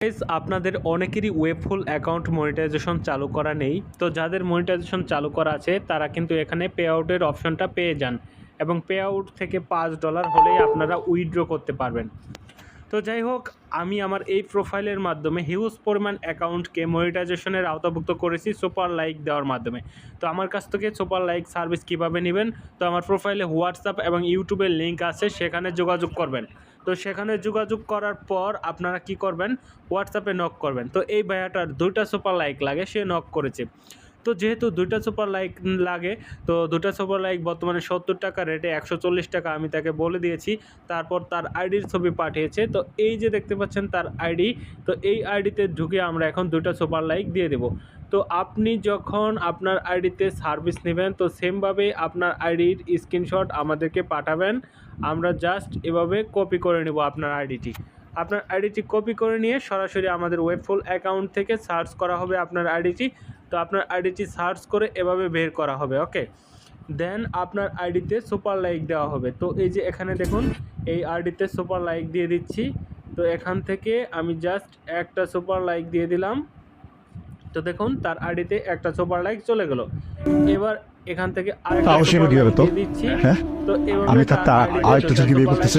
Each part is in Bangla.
গাইস, আপনাদের অনেকেরই ওয়েবফুল অ্যাকাউন্ট মনিটাইজেশন চালু করা নেই। তো যাদের মনিটাইজেশন চালু করা আছে তারা কিন্তু এখানে পে আউটের অপশনটা পেয়ে যান এবং পে আউট থেকে $5 হলেই আপনারা উইথড্র করতে পারবেন। তো যাই হোক, আমি আমার এই প্রোফাইলের মাধ্যমে হিউজ পরিমাণ অ্যাকাউন্টকে মনিটাইজেশনের আওতাভুক্ত করেছি সুপার লাইক দেওয়ার মাধ্যমে। তো আমার কাছ থেকে সুপার লাইক সার্ভিস কীভাবে নেবেন, তো আমার প্রোফাইলে হোয়াটসঅ্যাপ এবং ইউটিউবের লিঙ্ক আছে, সেখানে যোগাযোগ করবেন। তো সেখানে যোগাযোগ করার পর আপনারা কি করবেন, হোয়াটসঅ্যাপে নক করবেন। তো এই ভাইয়াটার 2টা সুপার লাইক লাগে, সে নক করেছে। তো যেহেতু 2টা সুপার লাইক লাগে, তো 2টা সুপার লাইক বর্তমানে 70 টাকা রেটে 140 টাকা আমি তাকে বলে দিয়েছি। তারপর তার আইডির ছবি পাঠিয়েছে। তো এই যে দেখতে পাচ্ছেন তার আইডি, তো এই আইডিতে ঢুকে আমরা এখন 2টা সুপার লাইক দিয়ে দেব। তো আপনি যখন আপনার আইডিতে সার্ভিস নেবেন, তো সেমভাবে আপনার আইডির স্ক্রিনশট আমাদেরকে পাঠাবেন। আমরা জাস্ট এভাবে কপি করে নেব আপনার আইডিটি। আপনার আইডিটি কপি করে নিয়ে সরাসরি আমাদের ওয়েবফুল অ্যাকাউন্ট থেকে সার্চ করা হবে আপনার আইডিটি। তো আপনার আইডিটি সার্চ করে এভাবে বের করা হবে। ওকে, দেন আপনার আইডিতে সুপার লাইক দেওয়া হবে। তো এই যে এখানে দেখুন, এই আইডিতে সুপার লাইক দিয়ে দিচ্ছি। তো এখান থেকে আমি জাস্ট একটা সুপার লাইক দিয়ে দিলাম। তো দেখুন তার আইডিতে একটা সুপার লাইক চলে গেল। এবার এখান থেকে আরেকটা সুপার লাইক দিয়ে দিচ্ছি। তো এভাবে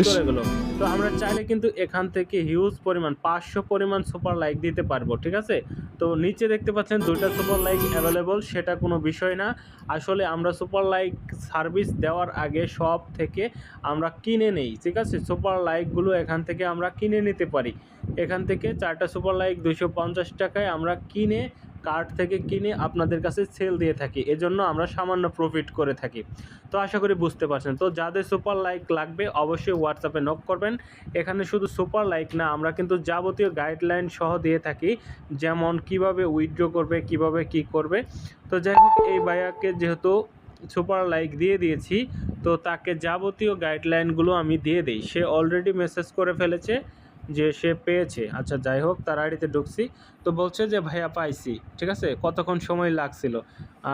চলে গেল। তো আমরা চাইলে কিন্তু এখান থেকে হিউজ পরিমাণ 500 পরিমাণ সুপার লাইক দিতে পারবো, ঠিক আছে। তো নিচে দেখতে পাচ্ছেন 2টা সুপার লাইক অ্যাভেলেবল, সেটা কোনো বিষয় না। আসলে আমরা সুপার লাইক সার্ভিস দেওয়ার আগে সব থেকে আমরা কিনে নেই, ঠিক আছে। সুপার লাইকগুলো এখান থেকে আমরা কিনে নিতে পারি। এখান থেকে 4টা সুপার লাইক 250 টাকায় আমরা কিনে, কার্ড থেকে কিনে আপনাদের কাছে সেল দিয়ে থাকি। এজন্য আমরা সামান্য প্রফিট করে থাকি। তো আশা করি বুঝতে পারছেন। তো যাদের সুপার লাইক লাগবে অবশ্যই হোয়াটসঅ্যাপে নক করবেন। এখানে শুধু সুপার লাইক না, আমরা কিন্তু যাবতীয় গাইডলাইন সহ দিয়ে থাকি, যেমন কিভাবে উইথড্র করবে, কিভাবে কি করবে। তো যাই হোক, এই ভাইয়াকে যেহেতু সুপার লাইক দিয়ে দিয়েছি, তো তাকে যাবতীয় গাইডলাইনগুলো আমি দিয়ে দিই। সে অলরেডি মেসেজ করে ফেলেছে যে সে পেয়েছে। আচ্ছা যাই হোক, তার আইডিতে ঢুকছি। তো বলছে যে ভাইয়া পাইছি, ঠিক আছে, কতক্ষণ সময় লাগছিল।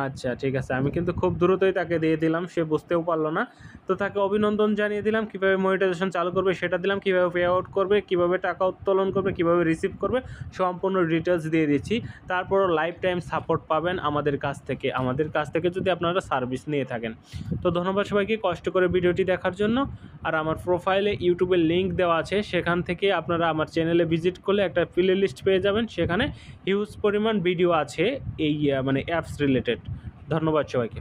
আচ্ছা ঠিক আছে, আমি কিন্তু খুব দ্রুতই তাকে দিয়ে দিলাম, সে বুঝতেও পারলো না। তো তাকে অভিনন্দন জানিয়ে দিলাম, কীভাবে মনিটাইজেশন চালু করবে সেটা দিলাম, কীভাবে পে আউট করবে, কীভাবে টাকা উত্তোলন করবে, কীভাবে রিসিভ করবে, সম্পূর্ণ ডিটেলস দিয়ে দিচ্ছি। তারপরও লাইফ টাইম সাপোর্ট পাবেন আমাদের কাছ থেকে যদি আপনারা সার্ভিস নিয়ে থাকেন। তো ধন্যবাদ সবাইকে কষ্ট করে ভিডিওটি দেখার জন্য। আর আমার প্রোফাইলে ইউটিউবের লিঙ্ক দেওয়া আছে, সেখান থেকে আপনারা আমার চ্যানেলে ভিজিট করলে একটা প্লে লিস্ট পেয়ে যাবেন। সেখানে হিউজ পরিমাণ ভিডিও আছে এই মানে অ্যাপস রিলেটেড। ধন্যবাদ সবাইকে।